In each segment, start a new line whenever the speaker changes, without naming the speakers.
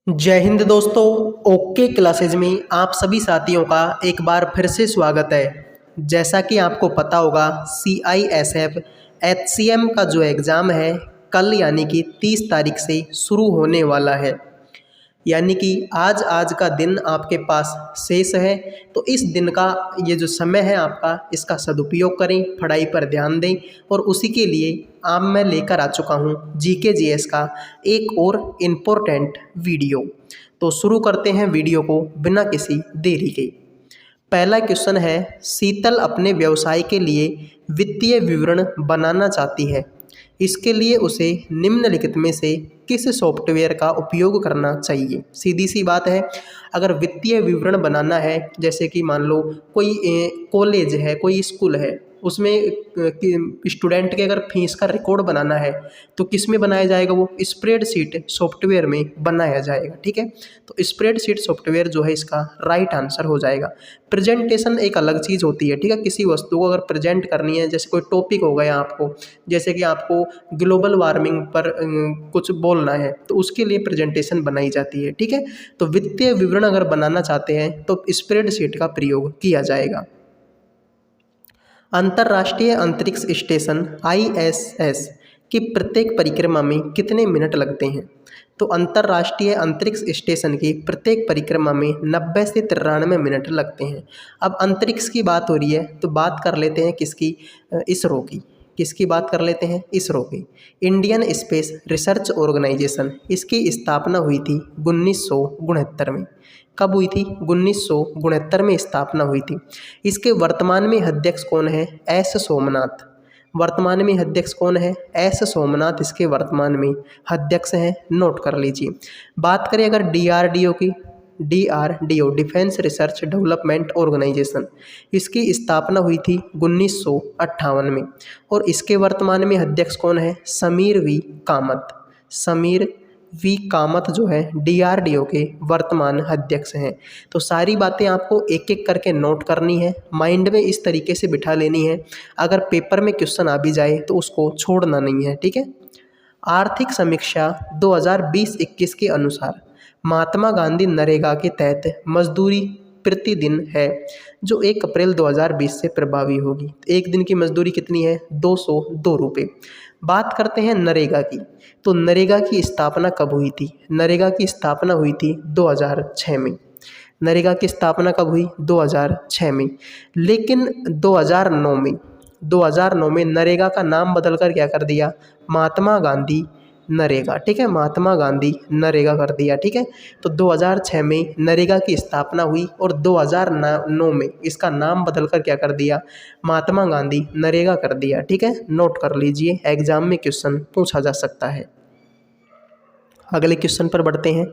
जय हिंद दोस्तों। Okay classes में आप सभी साथियों का एक बार फिर से स्वागत है। जैसा कि आपको पता होगा CISF HCM का जो एग्ज़ाम है कल यानी कि 30 तारीख से शुरू होने वाला है। यानी कि आज का दिन आपके पास शेष है, तो इस दिन का ये जो समय है आपका, इसका सदुपयोग करें, पढ़ाई पर ध्यान दें। और उसी के लिए आज मैं लेकर आ चुका हूँ GK GS का एक और इम्पोर्टेंट वीडियो। तो शुरू करते हैं वीडियो को बिना किसी देरी के। पहला क्वेश्चन है, शीतल अपने व्यवसाय के लिए वित्तीय विवरण बनाना चाहती है। इसके लिए उसे निम्नलिखित में से किस सॉफ्टवेयर का उपयोग करना चाहिए। सीधी सी बात है, अगर वित्तीय विवरण बनाना है, जैसे कि मान लो कोई कॉलेज है, कोई स्कूल है, उसमें स्टूडेंट के अगर फीस का रिकॉर्ड बनाना है तो किस में बनाया जाएगा? वो स्प्रेडशीट सॉफ्टवेयर में बनाया जाएगा। ठीक है, तो स्प्रेडशीट सॉफ्टवेयर जो है इसका राइट आंसर हो जाएगा। प्रेजेंटेशन एक अलग चीज़ होती है। ठीक है, किसी वस्तु को अगर प्रेजेंट करनी है, जैसे कोई टॉपिक हो गया आपको, जैसे कि आपको ग्लोबल वार्मिंग पर कुछ बोलना है, तो उसके लिए प्रेजेंटेशन बनाई जाती है। ठीक है, तो वित्तीय विवरण अगर बनाना चाहते हैं तो स्प्रेडशीट का प्रयोग किया जाएगा। अंतर्राष्ट्रीय अंतरिक्ष स्टेशन ISS की प्रत्येक परिक्रमा में कितने मिनट लगते हैं? तो अंतर्राष्ट्रीय अंतरिक्ष स्टेशन की प्रत्येक परिक्रमा में 90 से 93 मिनट लगते हैं। अब अंतरिक्ष की बात हो रही है तो बात कर लेते हैं किसकी? इसरो की। किसकी बात कर लेते हैं? इसरो की। इंडियन स्पेस रिसर्च ऑर्गेनाइजेशन, इसकी स्थापना हुई थी 1969 में। कब हुई थी? 1969 में स्थापना हुई थी। इसके वर्तमान में अध्यक्ष कौन है? एस सोमनाथ। वर्तमान में अध्यक्ष कौन है? एस सोमनाथ इसके वर्तमान में अध्यक्ष हैं, नोट कर लीजिए। बात करें अगर DRDO की, DRDO defence research development organisation, इसकी स्थापना हुई थी 1958 में। और इसके वर्तमान में अध्यक्ष कौन है? समीर V कामत। समीर V कामत जो है DRDO के वर्तमान अध्यक्ष हैं। तो सारी बातें आपको एक एक करके नोट करनी है, माइंड में इस तरीके से बिठा लेनी है। अगर पेपर में क्वेश्चन आ भी जाए तो उसको छोड़ना नहीं है। ठीक है, आर्थिक समीक्षा 2020-21 के अनुसार महात्मा गांधी नरेगा के तहत मजदूरी प्रतिदिन है जो 1 अप्रैल 2020 से प्रभावी होगी। एक दिन की मजदूरी कितनी है? 202 रुपये। बात करते हैं नरेगा की, तो नरेगा की स्थापना कब हुई थी? नरेगा की स्थापना हुई थी 2006 में। नरेगा की स्थापना कब हुई? 2006 में। लेकिन 2009 में नरेगा का नाम बदलकर क्या कर दिया? महात्मा गांधी नरेगा। ठीक है, महात्मा गांधी नरेगा कर दिया। ठीक है, तो 2006 में नरेगा की स्थापना हुई और 2009 में इसका नाम बदलकर क्या कर दिया? महात्मा गांधी नरेगा कर दिया। ठीक है, नोट कर लीजिए, एग्जाम में क्वेश्चन पूछा जा सकता है। अगले क्वेश्चन पर बढ़ते हैं।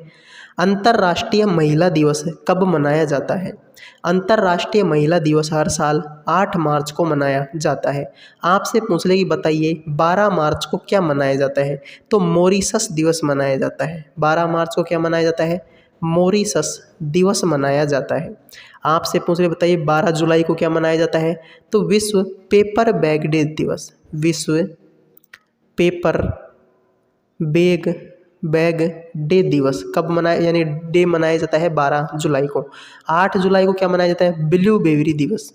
अंतर्राष्ट्रीय महिला दिवस कब मनाया जाता है? अंतर्राष्ट्रीय महिला दिवस हर साल 8 मार्च को मनाया जाता है। आपसे पूछ ले कि बताइए 12 मार्च को क्या मनाया जाता है? तो मॉरीशस दिवस मनाया जाता है। 12 मार्च को क्या मनाया जाता है? मॉरीशस दिवस मनाया जाता है। आपसे पूछ ले बताइए 12 जुलाई को क्या मनाया जाता है? तो विश्व पेपर बैग डे दिवस। विश्व पेपर बैग डे दिवस कब मनाया, यानी डे मनाया जाता है 12 जुलाई को। 8 जुलाई को क्या मनाया जाता है? ब्लूबेरी दिवस।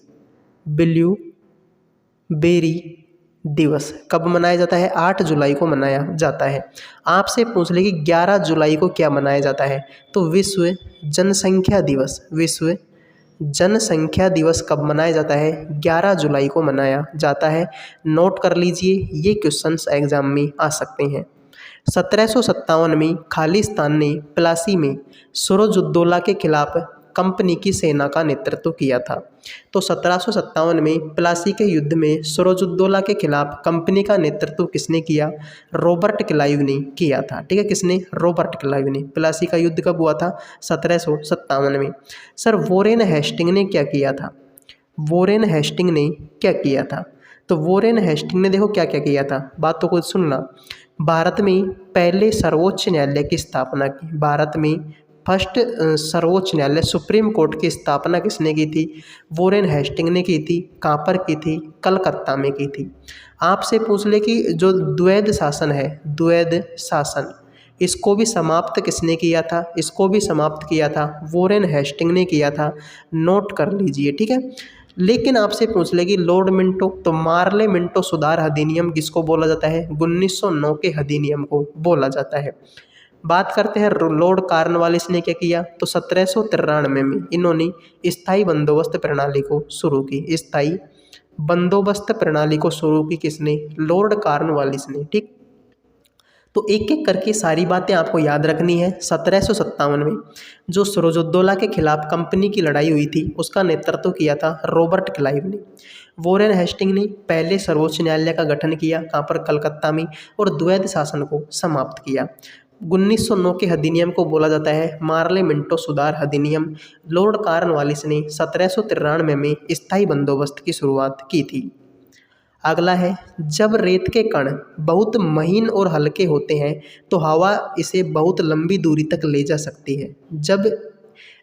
ब्लूबेरी दिवस कब मनाया जाता है? 8 जुलाई को मनाया जाता है। आपसे पूछ ले कि 11 जुलाई को क्या मनाया जाता है? तो विश्व जनसंख्या दिवस। विश्व जनसंख्या दिवस कब मनाया जाता है? 11 जुलाई को मनाया जाता है। नोट कर लीजिए, ये क्वेश्चंस एग्जाम में आ सकते हैं। 1757 में खालिस्तान ने प्लासी में सिराजुद्दौला के खिलाफ कंपनी की सेना का नेतृत्व किया था। तो 1757 में प्लासी के युद्ध में सिराजुद्दौला के खिलाफ कंपनी का नेतृत्व किसने किया? रॉबर्ट क्लाइव ने किया था। ठीक है, किसने? रॉबर्ट क्लाइव ने। प्लासी का युद्ध कब हुआ था? 1757 में। सर वॉरेन हेस्टिंग ने क्या किया था? वॉरेन हेस्टिंग ने क्या किया था? तो वॉरेन हेस्टिंग ने देखो क्या क्या किया था, बातों को सुनना। भारत में पहले सर्वोच्च न्यायालय की स्थापना की। भारत में फर्स्ट सर्वोच्च न्यायालय सुप्रीम कोर्ट की स्थापना किसने की थी? वॉरेन हेस्टिंग ने की थी। कहाँ पर की थी? कलकत्ता में की थी। आपसे पूछ ले कि जो द्वैध शासन है, द्वैध शासन, इसको भी समाप्त किसने किया था? इसको भी समाप्त किया था वॉरेन हेस्टिंग ने किया था, नोट कर लीजिए, ठीक है। लेकिन आपसे पूछ लेगी लॉर्ड मिंटो, तो मार्ले मिंटो सुधार अधिनियम किसको बोला जाता है? 1909 के अधिनियम को बोला जाता है। बात करते हैं लॉर्ड कॉर्नवालिस ने क्या किया, तो 1793 में इन्होंने स्थायी बंदोबस्त प्रणाली को शुरू की। स्थायी बंदोबस्त प्रणाली को शुरू की किसने? लॉर्ड कॉर्नवालिस ने, ठीक। तो एक एक करके सारी बातें आपको याद रखनी है। 1757 में जो सिराजुद्दौला के खिलाफ कंपनी की लड़ाई हुई थी उसका नेतृत्व किया था रॉबर्ट क्लाइव ने। वॉरेन हेस्टिंग ने पहले सर्वोच्च न्यायालय का गठन किया, कहाँ पर? कलकत्ता में, और द्वैध शासन को समाप्त किया। 1909 के अधिनियम को बोला जाता है मार्ले मिंटो सुधार अधिनियम। लॉर्ड कॉर्नवालिस ने 1793 में स्थायी बंदोबस्त की शुरुआत की थी। अगला है, जब रेत के कण बहुत महीन और हल्के होते हैं तो हवा इसे बहुत लंबी दूरी तक ले जा सकती है। जब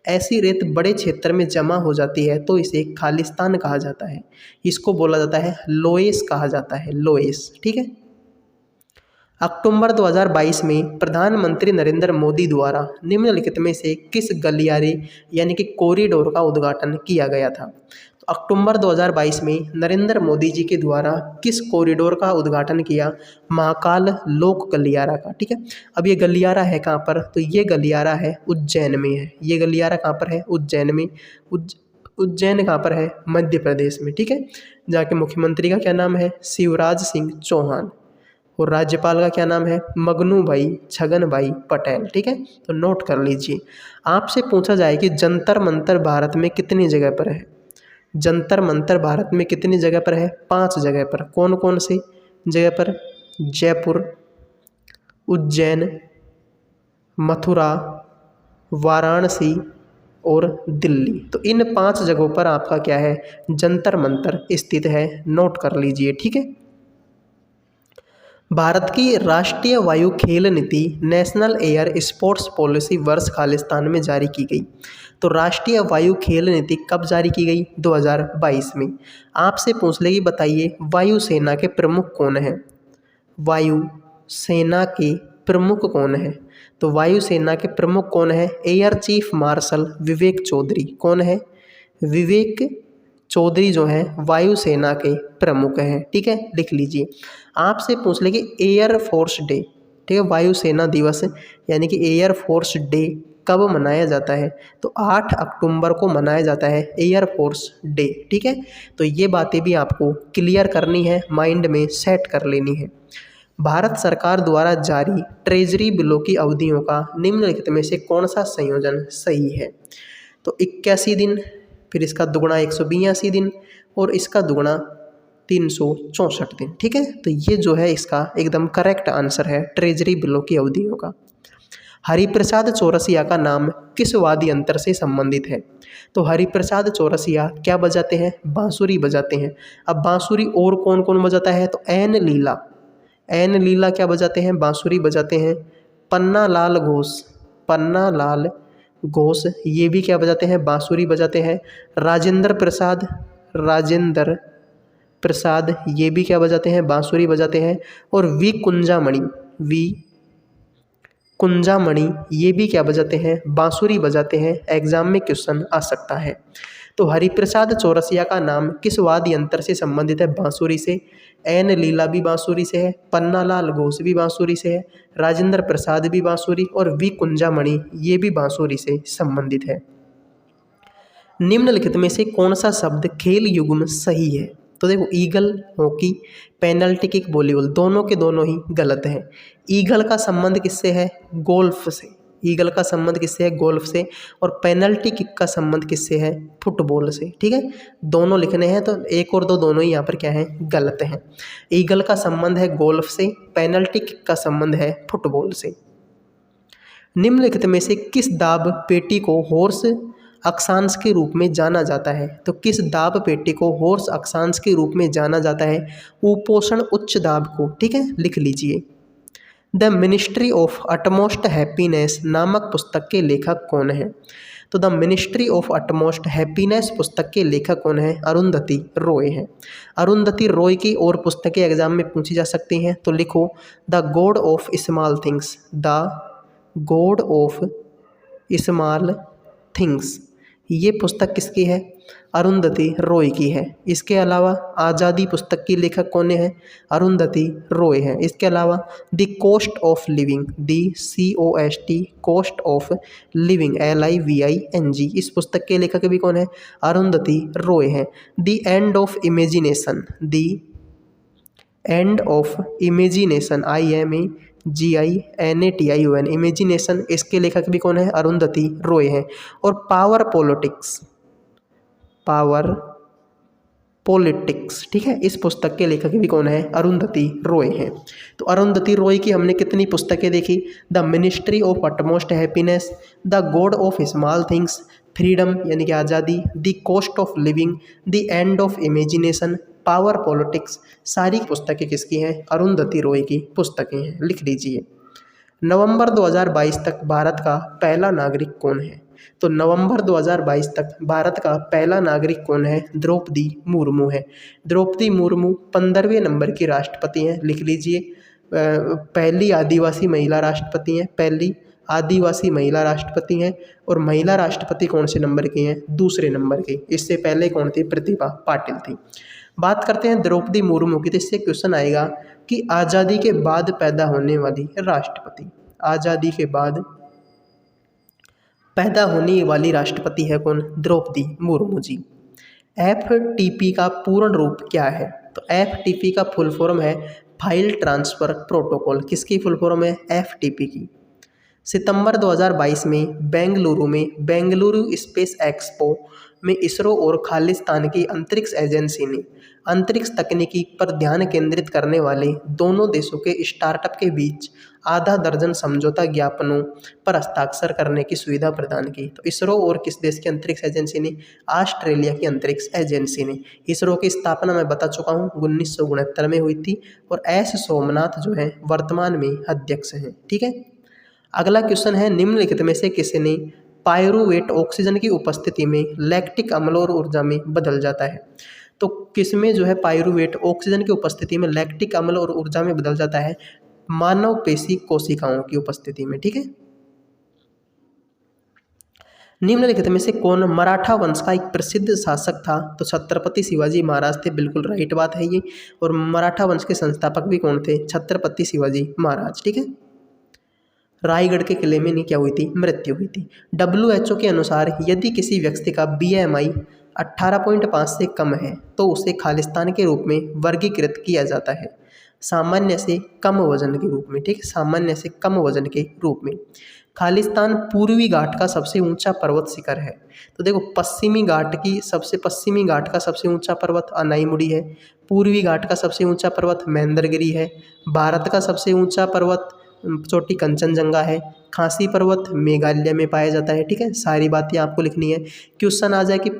ऐसी रेत बड़े क्षेत्र में जमा हो जाती है तो इसे खालिस्तान कहा जाता है। इसको बोला जाता है लोएस कहा जाता है, लोएस, ठीक है। अक्टूबर 2022 में प्रधानमंत्री नरेंद्र मोदी द्वारा निम्नलिखित में से किस गलियारे यानी कि कॉरिडोर का उद्घाटन किया गया था? तो अक्टूबर 2022 में नरेंद्र मोदी जी के द्वारा किस कॉरिडोर का उद्घाटन किया? महाकाल लोक गलियारा का, ठीक है। अब ये गलियारा है कहाँ पर? तो ये गलियारा है उज्जैन में है। ये गलियारा कहाँ पर है? उज्जैन में। उज्जैन कहाँ पर है? मध्य प्रदेश में, ठीक है। जाके मुख्यमंत्री का क्या नाम है? शिवराज सिंह चौहान। और राज्यपाल का क्या नाम है? मगनू भाई छगन भाई पटेल, ठीक है। तो नोट कर लीजिए। आपसे पूछा जाए कि जंतर मंतर भारत में कितनी जगह पर है? जंतर मंतर भारत में कितनी जगह पर है? 5 जगह पर। कौन कौन सी जगह पर? जयपुर, उज्जैन, मथुरा, वाराणसी और दिल्ली। तो इन 5 जगहों पर आपका क्या है? जंतर मंतर स्थित है, नोट कर लीजिए, ठीक है। भारत की राष्ट्रीय वायु खेल नीति नेशनल एयर स्पोर्ट्स पॉलिसी वर्ष खालिस्तान में जारी की गई। तो राष्ट्रीय वायु खेल नीति कब जारी की गई? 2022 में। आपसे पूछ लेगी बताइए वायुसेना के प्रमुख कौन हैं? वायु सेना के प्रमुख कौन है? तो वायुसेना के प्रमुख कौन है? एयर चीफ मार्शल विवेक चौधरी। कौन है? विवेक चौधरी जो है वायुसेना के प्रमुख हैं, ठीक है, लिख लीजिए। आपसे पूछ ले कि एयर फोर्स डे, ठीक है, वायुसेना दिवस यानी कि एयर फोर्स डे कब मनाया जाता है? तो 8 अक्टूबर को मनाया जाता है एयर फोर्स डे, ठीक है। तो ये बातें भी आपको क्लियर करनी है, माइंड में सेट कर लेनी है। भारत सरकार द्वारा जारी ट्रेजरी बिलों की अवधियों का निम्नलिखित में से कौन सा संयोजन सही है? तो 81 दिन, फिर इसका दुगुना 182 दिन और इसका दुगुना 364 दिन, ठीक है। तो ये जो है इसका एकदम करेक्ट आंसर है ट्रेजरी बिलों की अवधियों का। हरिप्रसाद चौरसिया का नाम किस वाद्य यंत्र से संबंधित है? तो हरिप्रसाद चौरसिया क्या बजाते हैं? बांसुरी बजाते हैं। अब बांसुरी और कौन कौन बजाता है? तो एन लीला, एन लीला क्या बजाते हैं? बांसुरी बजाते हैं। पन्ना लाल घोष, पन्ना लाल घोष ये भी क्या बजाते हैं? बांसुरी बजाते हैं। राजेंद्र प्रसाद, राजेंद्र प्रसाद ये भी क्या बजाते हैं? बांसुरी बजाते हैं। और वी कुंजामणि, वी कुंजामणि ये भी क्या बजाते हैं? बांसुरी बजाते हैं। एग्जाम में क्वेश्चन आ सकता है। तो हरिप्रसाद चौरसिया का नाम किस वाद्य यंत्र से संबंधित है? बांसुरी से। एन लीला भी बांसुरी से है, पन्नालाल घोष भी बांसुरी से है, राजेंद्र प्रसाद भी बांसुरी और वी कुंजामणि ये भी बांसुरी से संबंधित है। निम्नलिखित में से कौन सा शब्द खेल युग्म सही है? तो देखो eagle, hockey, penalty kick, volleyball दोनों के दोनों ही गलत हैं। ईगल का संबंध किससे है? गोल्फ से। ईगल का संबंध किससे है? गोल्फ से। और पेनल्टी किक का संबंध किससे है? फुटबॉल से, ठीक है। दोनों लिखने हैं तो एक और दो दोनों ही यहाँ पर क्या है? गलत हैं। ईगल का संबंध है गोल्फ से, पेनल्टी किक का संबंध है फुटबॉल से। निम्नलिखित में से किस दाब पेटी को हॉर्स अक्षांश के रूप में जाना जाता है? तो किस दाब पेटी को हॉर्स अक्षांश के रूप में जाना जाता है? उपोषण उच्च दाब को, ठीक है, लिख लीजिए। The ministry of utmost happiness नामक पुस्तक के लेखक कौन है? तो the ministry of utmost happiness पुस्तक के लेखक कौन है? अरुंधति रॉय है। अरुंधति रॉय की और पुस्तकें एग्जाम में पूछी जा सकती हैं, तो लिखो the God of small things, the God of small things. ये पुस्तक किसकी है? अरुंधति रॉय की है। इसके अलावा आज़ादी पुस्तक की लेखक कौन है? अरुंधति रॉय है। इसके अलावा the cost of living, COST, cost of living, LIVING, इस पुस्तक के लेखक भी कौन है? अरुंधति रॉय है। The end of imagination, the end of imagination, IMAGINATION, imagination, इसके लेखक भी कौन है? अरुंधति रॉय है। और पावर पॉलिटिक्स, ठीक है, इस पुस्तक के लेखक भी कौन है? अरुंधति रॉय है। तो अरुंधति रॉय की हमने कितनी पुस्तकें देखी? The ministry of utmost happiness, the God of small things, freedom यानी कि आज़ादी, the cost of living, the end of imagination, power politics, सारी पुस्तकें किसकी हैं? अरुंधति रॉय की पुस्तकें हैं। लिख लीजिए। नवंबर 2022 तक भारत का पहला नागरिक कौन है? तो नवंबर 2022 तक भारत का पहला नागरिक कौन है? द्रौपदी मुर्मू है। द्रौपदी मुर्मू 15वें नंबर की राष्ट्रपति हैं। लिख लीजिए। पहली आदिवासी महिला राष्ट्रपति हैं, पहली आदिवासी महिला राष्ट्रपति हैं। और महिला राष्ट्रपति कौन से नंबर की हैं? दूसरे नंबर की। इससे पहले कौन थी? प्रतिभा पाटिल थी। बात करते हैं द्रौपदी मुर्मू की, तो इससे क्वेश्चन आएगा कि आज़ादी के बाद पैदा होने वाली राष्ट्रपति, आज़ादी के बाद पैदा होने वाली राष्ट्रपति है कौन? द्रौपदी मुर्मू जी। FTP का पूर्ण रूप क्या है? तो FTP का फुल फॉर्म है फाइल ट्रांसफ़र प्रोटोकॉल। किसकी फुल फॉर्म है? FTP की। सितंबर 2022 में बेंगलुरु स्पेस एक्सपो में इसरो और खालिस्तान की अंतरिक्ष एजेंसी ने अंतरिक्ष तकनीकी पर ध्यान केंद्रित करने वाले दोनों देशों के स्टार्टअप के बीच आधा दर्जन समझौता ज्ञापनों पर हस्ताक्षर करने की सुविधा प्रदान की। तो इसरो और किस देश की अंतरिक्ष एजेंसी ने? ऑस्ट्रेलिया की अंतरिक्ष एजेंसी ने। इसरो की स्थापना मैं बता चुका हूँ 1969 में हुई थी। और एस सोमनाथ जो है वर्तमान में अध्यक्ष हैं। ठीक है। अगला क्वेश्चन है, निम्नलिखित में से किसने पायरुवेट ऑक्सीजन की उपस्थिति में लैक्टिक अम्ल और ऊर्जा में बदल जाता है? तो किसमें जो है पायरुवेट ऑक्सीजन की उपस्थिति में लैक्टिक अम्ल और ऊर्जा में बदल जाता है? मानव पेशी कोशिकाओं की उपस्थिति में। ठीक है। निम्नलिखित में से कौन मराठा वंश का एक प्रसिद्ध शासक था? तो छत्रपति शिवाजी महाराज थे। बिल्कुल राइट बात है ये। और मराठा वंश के संस्थापक भी कौन थे? छत्रपति शिवाजी महाराज। ठीक है। रायगढ़ के किले में क्या हुई थी? मृत्यु हुई थी। WHO के अनुसार यदि किसी व्यक्ति का BMI 18.5 से कम है तो उसे खालिस्तान के रूप में वर्गीकृत किया जाता है, सामान्य से कम वजन के रूप में। ठीक, सामान्य से कम वजन के रूप में। खालिस्तान पूर्वी घाट का सबसे ऊंचा पर्वत शिखर है। तो देखो, पश्चिमी घाट का सबसे ऊंचा पर्वत अनाईमुड़ी है। पूर्वी घाट का सबसे ऊंचा पर्वत महेंद्रगिरी है। भारत का सबसे ऊंचा पर्वत चोटी कंचनजंगा है। खासी पर्वत मेघालय में पाया जाता है। ठीक है, सारी बातें आपको लिखनी है। क्वेश्चन आ जाए कि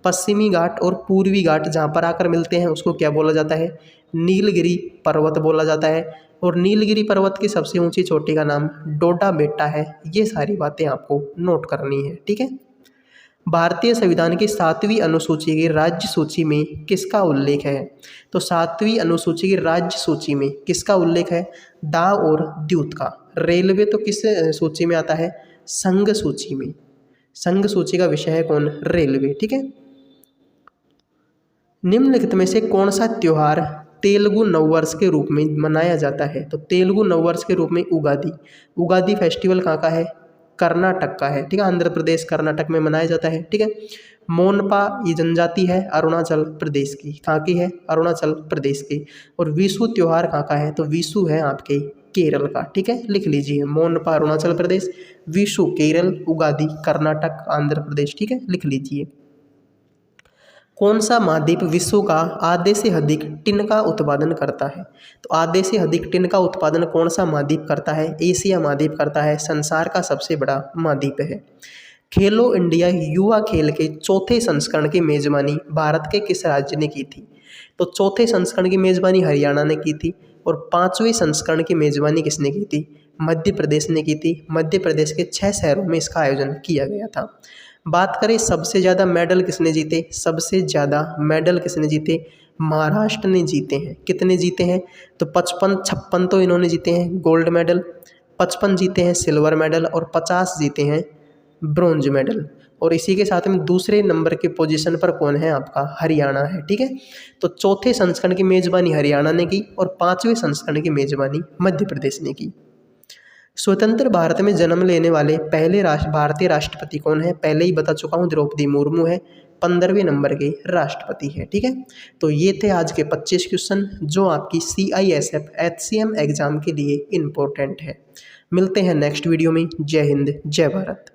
पश्चिमी घाट और पूर्वी घाट जहाँ पर आकर मिलते हैं उसको क्या बोला जाता है? नीलगिरी पर्वत बोला जाता है। और नीलगिरी पर्वत की सबसे ऊंची चोटी का नाम डोडा बेटा है। ये सारी बातें आपको नोट करनी है। ठीक है। भारतीय संविधान की 7वीं अनुसूची की राज्य सूची में किसका उल्लेख है? तो 7वीं अनुसूची की राज्य सूची में किसका उल्लेख है? दाव और द्यूत का। रेलवे तो किस सूची में आता है? संघ सूची में। संघ सूची का विषय है कौन? रेलवे। ठीक है। निम्नलिखित में से कौन सा त्योहार तेलुगु नववर्ष के रूप में मनाया जाता है? तो तेलुगु नववर्ष के रूप में उगादी फेस्टिवल कहाँ का है? कर्नाटक का है। ठीक है, आंध्र प्रदेश कर्नाटक में मनाया जाता है। ठीक है। मोनपा ये जनजाति है अरुणाचल प्रदेश की। कहाँ की है? अरुणाचल प्रदेश की। और विशु त्योहार कहाँ का है? तो विशु है आपके केरल का। ठीक है, लिख लीजिए। मोनपा अरुणाचल प्रदेश, विशु केरल, उगादी कर्नाटक आंध्र प्रदेश। ठीक है, लिख लीजिए। कौन सा महाद्वीप विश्व का आधे से अधिक टिन का उत्पादन करता है? तो आधे से अधिक टिन का उत्पादन कौन सा महाद्वीप करता है? एशिया महाद्वीप करता है। संसार का सबसे बड़ा महाद्वीप है। खेलो इंडिया युवा खेल के चौथे संस्करण की मेजबानी भारत के किस राज्य ने की थी? तो चौथे संस्करण की मेजबानी हरियाणा ने की थी। और 5वें संस्करण की मेजबानी किसने की थी? मध्य प्रदेश ने की थी। मध्य प्रदेश के 6 शहरों में इसका आयोजन किया गया था। बात करें सबसे ज़्यादा मेडल किसने जीते? सबसे ज़्यादा मेडल किसने जीते? महाराष्ट्र ने जीते हैं। कितने जीते हैं? तो 55-56 तो इन्होंने जीते हैं गोल्ड मेडल। 55 जीते हैं सिल्वर मेडल और 50 जीते हैं ब्रॉन्ज मेडल। और इसी के साथ में दूसरे नंबर के पोजीशन पर कौन है आपका, हरियाणा है। ठीक है, तो चौथे संस्करण की मेजबानी हरियाणा ने की और 5वें संस्करण की मेजबानी मध्य प्रदेश ने की। स्वतंत्र भारत में जन्म लेने वाले पहले भारतीय राष्ट्रपति कौन है, पहले ही बता चुका हूँ, द्रौपदी मुर्मू है, 15वें नंबर के राष्ट्रपति है। ठीक है, तो ये थे आज के 25 क्वेश्चन जो आपकी CISF HCM एग्जाम के लिए इम्पोर्टेंट है। मिलते हैं नेक्स्ट वीडियो में। जय हिंद, जय भारत।